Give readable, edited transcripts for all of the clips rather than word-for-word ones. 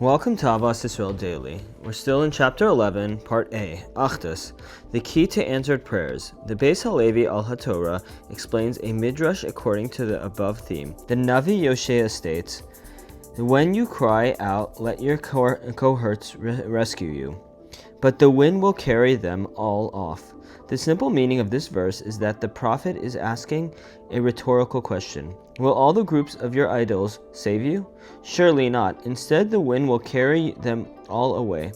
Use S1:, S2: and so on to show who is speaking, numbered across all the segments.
S1: Welcome to Ahavas Yisrael Daily. We're still in Chapter 11, Part A, Achdus, the key to answered prayers. The Beis HaLevi al-HaTorah explains a midrash according to the above theme. The Navi Yoshea states, "When you cry out, let your cohorts rescue you, but the wind will carry them all off." The simple meaning of this verse is that the prophet is asking a rhetorical question. Will all the groups of your idols save you? Surely not. Instead, the wind will carry them all away.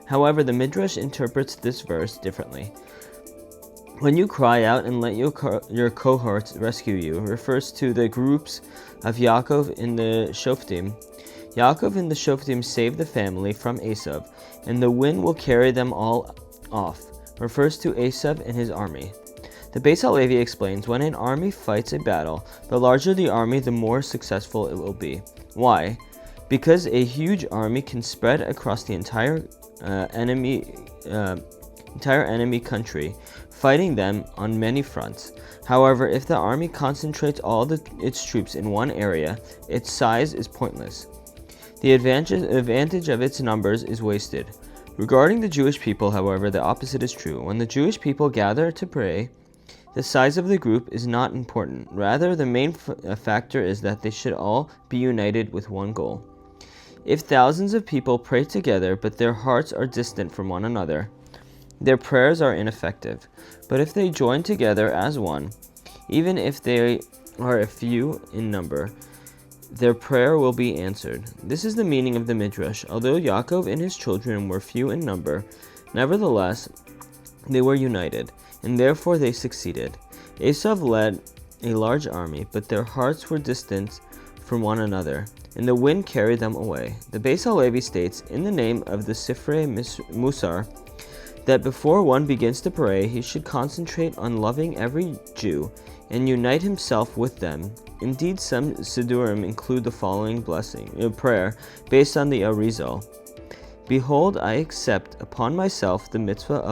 S1: However, the Midrash interprets this verse differently. When you cry out and let your cohorts rescue you refers to the groups of Yaakov in the Shoftim. Yaakov and the Shoftim saved the family from Esav, and the wind will carry them all off refers to Esav and his army. The Beis HaLevi explains, when an army fights a battle, the larger the army, the more successful it will be. Why? Because a huge army can spread across the entire enemy country, fighting them on many fronts. However, if the army concentrates all its troops in one area, its size is pointless. The advantage of its numbers is wasted. Regarding the Jewish people, however, the opposite is true. When the Jewish people gather to pray, the size of the group is not important. Rather, the main factor is that they should all be united with one goal. If thousands of people pray together, but their hearts are distant from one another, their prayers are ineffective. But if they join together as one, even if they are a few in number, their prayer will be answered. This is the meaning of the Midrash. Although Yaakov and his children were few in number, nevertheless, they were united, and therefore they succeeded. Esav led a large army, but their hearts were distant from one another, and the wind carried them away. The Beis HaLevi states, in the name of the Sifrei Musar, that before one begins to pray, he should concentrate on loving every Jew and unite himself with them. Indeed, some Sidurim include the following prayer based on the Arizal. Behold, I accept upon myself the mitzvah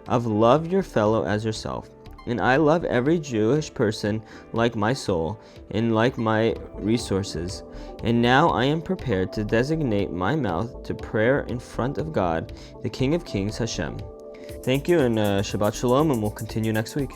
S1: of love your fellow as yourself, and I love every Jewish person like my soul and like my resources. And now I am prepared to designate my mouth to prayer in front of God, the King of Kings, Hashem. Thank you, and Shabbat Shalom, and we'll continue next week.